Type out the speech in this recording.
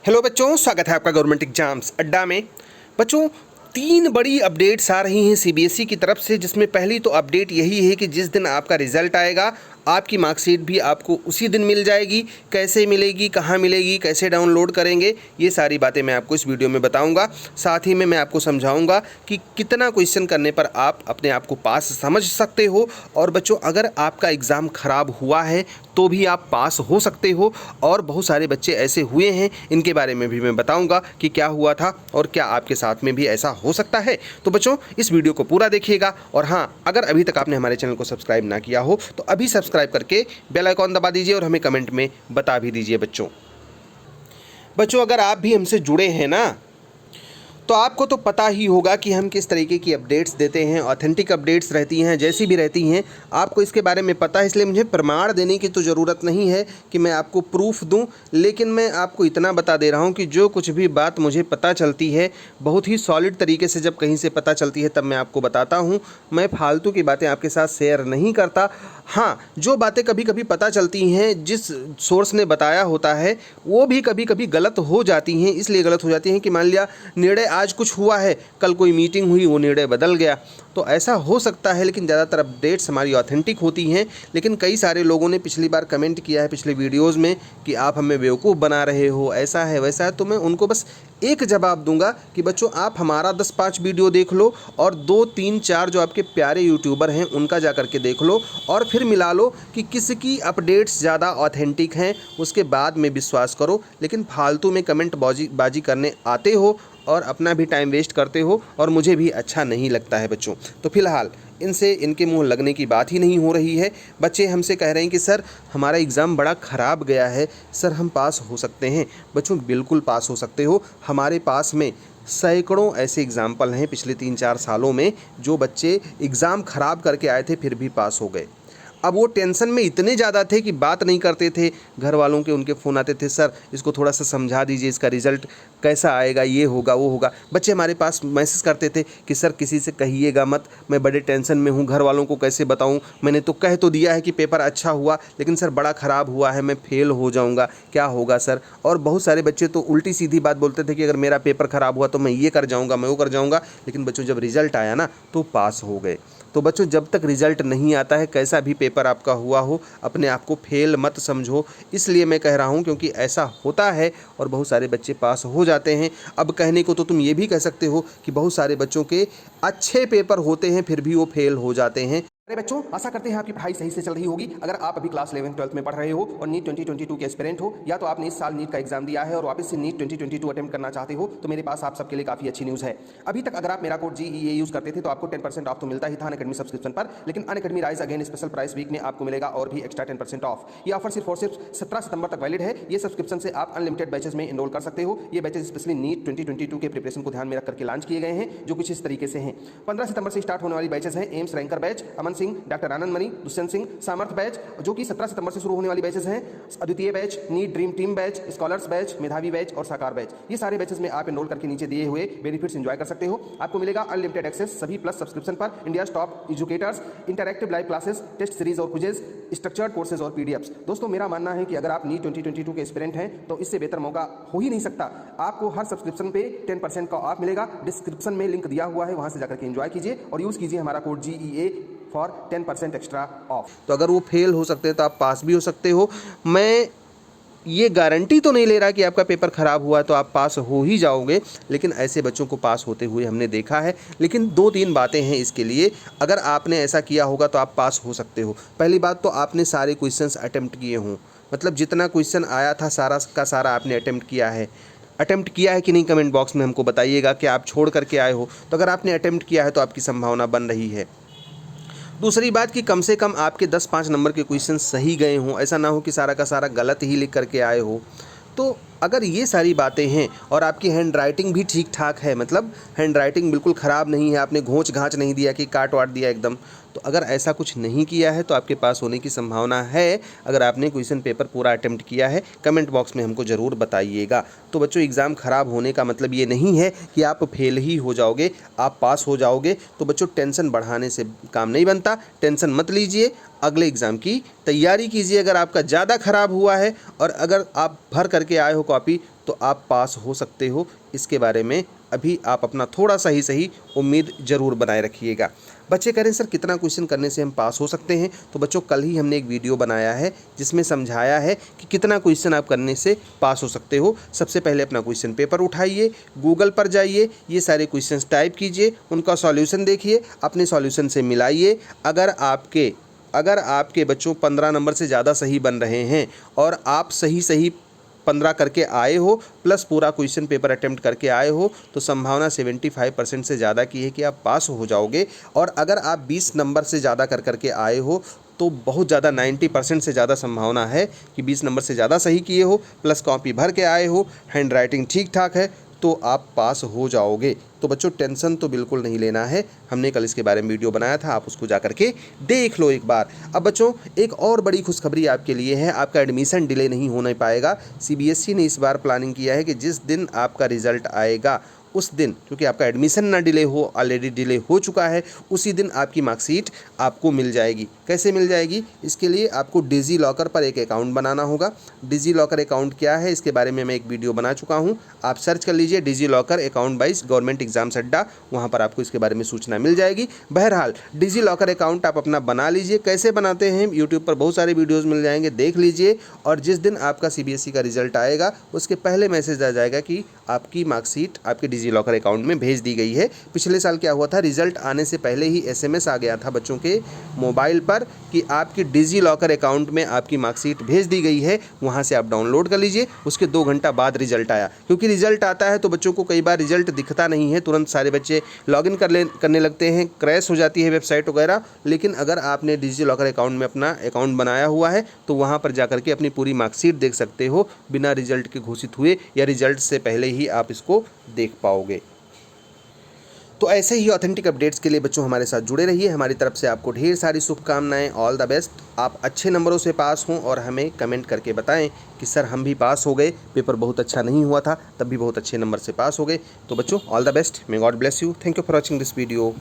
Hello बच्चों, स्वागत है आपका गवर्नमेंट एग्जाम्स अड्डा में। बच्चों, 3 बड़ी अपडेट्स आ रही हैं सीबीएसई की तरफ से, जिसमें पहली तो अपडेट यही है कि जिस दिन आपका रिजल्ट आएगा आपकी मार्कशीट भी आपको उसी दिन मिल जाएगी। कैसे मिलेगी, कहाँ मिलेगी, कैसे डाउनलोड करेंगे, ये सारी बातें मैं आपको इस वीडियो में बताऊंगा। साथ ही में मैं आपको समझाऊंगा कि कितना क्वेश्चन करने पर आप अपने आप को पास समझ सकते हो। और बच्चों, अगर आपका एग्ज़ाम ख़राब हुआ है तो भी आप पास हो सकते हो। और बहुत सारे बच्चे ऐसे हुए हैं, इनके बारे में भी मैं बताऊंगा कि क्या हुआ था और क्या आपके साथ में भी ऐसा हो सकता है। तो बच्चों, इस वीडियो को पूरा देखिएगा। और हाँ, अगर अभी तक आपने हमारे चैनल को सब्सक्राइब ना किया हो तो अभी सब्सक्राइब करके बेल आइकॉन दबा दीजिए और हमें कमेंट में बता भी दीजिए। बच्चों, अगर आप भी हमसे जुड़े हैं ना, तो आपको तो पता ही होगा कि हम किस तरीके की अपडेट्स देते हैं। ऑथेंटिक अपडेट्स रहती हैं, जैसी भी रहती हैं, आपको इसके बारे में पता है। इसलिए मुझे प्रमाण देने की तो ज़रूरत नहीं है कि मैं आपको प्रूफ दूं, लेकिन मैं आपको इतना बता दे रहा हूं कि जो कुछ भी बात मुझे पता चलती है, बहुत ही सॉलिड तरीके से जब कहीं से पता चलती है तब मैं आपको बताता हूँ। मैं फालतू की बातें आपके साथ शेयर नहीं करता। हाँ, जो बातें कभी कभी पता चलती हैं, जिस सोर्स ने बताया होता है, वो भी कभी कभी गलत हो जाती हैं। इसलिए गलत हो जाती हैं कि मान लिया निर्णय आज कुछ हुआ है, कल कोई मीटिंग हुई, वो निर्णय बदल गया, तो ऐसा हो सकता है। लेकिन ज़्यादातर अपडेट्स हमारी ऑथेंटिक होती हैं। लेकिन कई सारे लोगों ने पिछली बार कमेंट किया है पिछले वीडियोज़ में कि आप हमें बेवकूफ़ बना रहे हो, ऐसा है वैसा है। तो मैं उनको बस एक जवाब दूंगा कि बच्चों, आप हमारा 10-5 वीडियो देख लो और 2-3-4 जो आपके प्यारे यूट्यूबर हैं उनका जा करके देख लो, और फिर मिला लो कि किसकी अपडेट्स ज़्यादा ऑथेंटिक हैं, उसके बाद में विश्वास करो। लेकिन फालतू में कमेंट बाजी करने आते हो और अपना भी टाइम वेस्ट करते हो, और मुझे भी अच्छा नहीं लगता है बच्चों। तो फिलहाल इनसे इनके मुंह लगने की बात ही नहीं हो रही है। बच्चे हमसे कह रहे हैं कि सर, हमारा एग्ज़ाम बड़ा ख़राब गया है, सर हम पास हो सकते हैं। बच्चों, बिल्कुल पास हो सकते हो। हमारे पास में सैकड़ों ऐसे एग्ज़ाम्पल हैं पिछले 3-4 सालों में, जो बच्चे एग्ज़ाम ख़राब करके आए थे फिर भी पास हो गए। अब वो टेंशन में इतने ज़्यादा थे कि बात नहीं करते थे। घर वालों के उनके फ़ोन आते थे, सर इसको थोड़ा सा समझा दीजिए, इसका रिज़ल्ट कैसा आएगा, ये होगा वो होगा। बच्चे हमारे पास मैसेज करते थे कि सर किसी से कहिएगा मत, मैं बड़े टेंशन में हूँ, घर वालों को कैसे बताऊँ, मैंने तो कह तो दिया है कि पेपर अच्छा हुआ, लेकिन सर बड़ा ख़राब हुआ है, मैं फेल हो जाऊँगा, क्या होगा सर। और बहुत सारे बच्चे तो उल्टी सीधी बात बोलते थे कि अगर मेरा पेपर ख़राब हुआ तो मैं ये कर जाऊँगा, मैं वो कर जाऊँगा। लेकिन बच्चों, जब रिज़ल्ट आया ना तो पास हो गए। तो बच्चों, जब तक रिज़ल्ट नहीं आता है, कैसा भी पेपर आपका हुआ हो, अपने आप को फेल मत समझो। इसलिए मैं कह रहा हूँ क्योंकि ऐसा होता है और बहुत सारे बच्चे पास हो जाते हैं। अब कहने को तो तुम ये भी कह सकते हो कि बहुत सारे बच्चों के अच्छे पेपर होते हैं फिर भी वो फेल हो जाते हैं। अरे बच्चों, आशा करते हैं आपकी पढ़ाई सही से चल रही होगी। अगर आप अभी क्लास 11-12 में पढ़ रहे हो और नीट 2022 के एस्पिरेंट हो, या तो आपने इस साल नीट का एग्जाम दिया है और वापस से नीट 2022 अटेम्प्ट करना चाहते हो, तो मेरे पास आप सबके लिए काफी अच्छी न्यूज़ है। अभी तक अगर आप मेरा कोड GEA यूज करते थे तो आपको 10% ऑफ तो मिलता ही था अनअकैडमी सब्सक्रिप्शन पर, लेकिन Unacademy rise again special price week में आपको मिलेगा और भी एक्स्ट्रा 10% ऑफ। ये ऑफर सिर्फ और सिर्फ 17 सितंबर तक वैलिड है। ये सब्सक्रिप्शन से आप अनलिमिटेड बैचेस में एनरोल कर सकते हो। ये बैचेस स्पेशली नीट 2022 के प्रिपरेशन को ध्यान में रख करके लॉन्च किए गए हैं, जो कुछ इस तरीके से हैं। 15 सितंबर से स्टार्ट होने वाली बैचेस हैं AIIMS ranker batch, Aman Singh, doctor आनंद मणि, दुष्यंत सिंह, सामर्थ बैच, जो कि 17 सितंबर से शुरू होने वाली बैचेस हैं। Advitiya batch, NEET dream team batch, scholars batch, Medhavi batch और साकार बैच। ये सारे बैचेस में आप एनरोल करके नीचे दिए हुए बेनिफिट्स एंजॉय कर सकते हो। आपको मिलेगा अनलिमिटेड एक्सेस सभी प्लस सब्सक्रिप्शन पर, India top educators, interactive live classes, test series और क्विजेस, स्ट्रक्चर्ड कोर्सेज और पीडीएफ्स। दोस्तों, मेरा मानना है कि अगर आप नीट 2022 के एस्पिरेंट हैं तो इससे बेहतर मौका हो ही नहीं सकता। आपको हर सब्सक्रिप्शन पे 10% का ऑफ मिलेगा। डिस्क्रिप्शन में लिंक दिया हुआ है, वहां से जाकर के एंजॉय कीजिए और यूज कीजिए हमारा code GEA for 10% extra off. तो अगर वो फेल हो सकते हैं तो आप पास भी हो सकते हो। मैं ये गारंटी तो नहीं ले रहा कि आपका पेपर ख़राब हुआ तो आप पास हो ही जाओगे, लेकिन ऐसे बच्चों को पास होते हुए हमने देखा है। लेकिन 2-3 बातें हैं इसके लिए, अगर आपने ऐसा किया होगा तो आप पास हो सकते हो। पहली बात तो आपने सारे क्वेश्चंस अटेम्प्ट किए हों, मतलब जितना क्वेश्चन आया था सारा का सारा आपने अटेम्प्ट किया है। अटेम्प्ट किया है कि नहीं, कमेंट बॉक्स में हमको बताइएगा कि आप छोड़ करके आए हो। तो अगर आपने अटेम्प्ट किया है तो आपकी संभावना बन रही है। दूसरी बात कि कम से कम आपके 10-5 नंबर के क्वेश्चन सही गए हों, ऐसा ना हो कि सारा का सारा गलत ही लिख करके आए हो। तो अगर ये सारी बातें हैं और आपकी हैंड राइटिंग भी ठीक ठाक है, मतलब हैंड राइटिंग बिल्कुल ख़राब नहीं है, आपने घोंच घाँच नहीं दिया कि काट वाट दिया एकदम, तो अगर ऐसा कुछ नहीं किया है तो आपके पास होने की संभावना है। अगर आपने क्वेश्चन पेपर पूरा अटेम्प्ट किया है, कमेंट बॉक्स में हमको ज़रूर बताइएगा। तो बच्चों, एग्ज़ाम ख़राब होने का मतलब ये नहीं है कि आप फेल ही हो जाओगे, आप पास हो जाओगे। तो बच्चों, टेंशन बढ़ाने से काम नहीं बनता, टेंशन मत लीजिए, अगले एग्ज़ाम की तैयारी कीजिए। अगर आपका ज़्यादा ख़राब हुआ है और अगर आप भर करके आए हो कॉपी तो आप पास हो सकते हो। इसके बारे में अभी आप अपना थोड़ा सा ही सही उम्मीद ज़रूर बनाए रखिएगा। बच्चे कह रहे हैं सर कितना क्वेश्चन करने से हम पास हो सकते हैं, तो बच्चों कल ही हमने एक वीडियो बनाया है जिसमें समझाया है कि कितना क्वेश्चन आप करने से पास हो सकते हो। सबसे पहले अपना क्वेश्चन पेपर उठाइए, गूगल पर जाइए, ये सारे क्वेश्चंस टाइप कीजिए, उनका सॉल्यूशन देखिए, अपने सॉल्यूशन से मिलाइए। अगर आपके बच्चों 15 नंबर से ज़्यादा सही बन रहे हैं और आप सही 15 करके आए हो प्लस पूरा क्वेश्चन पेपर अटेम्प्ट करके आए हो, तो संभावना 75% से ज़्यादा की है कि आप पास हो जाओगे। और अगर आप 20 नंबर से ज़्यादा करके आए हो तो बहुत ज़्यादा 90% से ज़्यादा संभावना है कि 20 नंबर से ज़्यादा सही किए हो प्लस कॉपी भर के आए हो, हैंड राइटिंग ठीक ठाक है, तो आप पास हो जाओगे। तो बच्चों टेंशन तो बिल्कुल नहीं लेना है, हमने कल इसके बारे में वीडियो बनाया था, आप उसको जा करके देख लो एक बार। अब बच्चों एक और बड़ी खुशखबरी आपके लिए है, आपका एडमिशन डिले नहीं होने पाएगा। सीबीएसई ने इस बार प्लानिंग किया है कि जिस दिन आपका रिजल्ट आएगा उस दिन, क्योंकि आपका एडमिशन ना डिले हो, ऑलरेडी डिले हो चुका है, उसी दिन आपकी मार्कशीट आपको मिल जाएगी। कैसे मिल जाएगी? इसके लिए आपको डिजी लॉकर पर एक अकाउंट बनाना होगा। डिजी लॉकर अकाउंट क्या है इसके बारे में मैं एक वीडियो बना चुका हूं, आप सर्च कर लीजिए डिजी लॉकर अकाउंट बाइज गवर्नमेंट एग्जाम्स अड्डा, वहां पर आपको इसके बारे में सूचना मिल जाएगी। बहरहाल डिजी लॉकर अकाउंट आप अपना बना लीजिए। कैसे बनाते हैं यूट्यूब पर बहुत सारे वीडियोज़ मिल जाएंगे, देख लीजिए। और जिस दिन आपका सीबीएसई का रिजल्ट आएगा उसके पहले मैसेज आ जाएगा कि आपकी मार्कशीट आपके डिजी लॉकर अकाउंट में भेज दी गई है। पिछले साल क्या हुआ था, रिजल्ट आने से पहले ही एसएमएस आ गया था बच्चों के मोबाइल पर कि आपकी डिजी लॉकर अकाउंट में आपकी मार्कशीट भेज दी गई है, वहां से आप डाउनलोड कर लीजिए। उसके 2 घंटा बाद रिजल्ट आया, क्योंकि रिजल्ट आता है तो बच्चों को कई बार रिजल्ट दिखता नहीं है, तुरंत सारे बच्चे लॉगिन करने लगते हैं, क्रैश हो जाती है वेबसाइट वगैरह। लेकिन अगर आपने डिजी लॉकर अकाउंट में अपना अकाउंट बनाया हुआ है तो वहाँ पर जाकर के अपनी पूरी मार्कशीट देख सकते हो, बिना रिजल्ट के घोषित हुए या रिजल्ट से पहले ही आप इसको देख पाओगे। तो ऐसे ही ऑथेंटिक अपडेट्स के लिए बच्चों हमारे साथ जुड़े रहिए। हमारी तरफ से आपको ढेर सारी शुभकामनाएं, ऑल द बेस्ट। आप अच्छे नंबरों से पास हों और हमें कमेंट करके बताएं कि सर हम भी पास हो गए, पेपर बहुत अच्छा नहीं हुआ था तब भी बहुत अच्छे नंबर से पास हो गए। तो बच्चों all the best, may God bless you. Thank you for watching this video.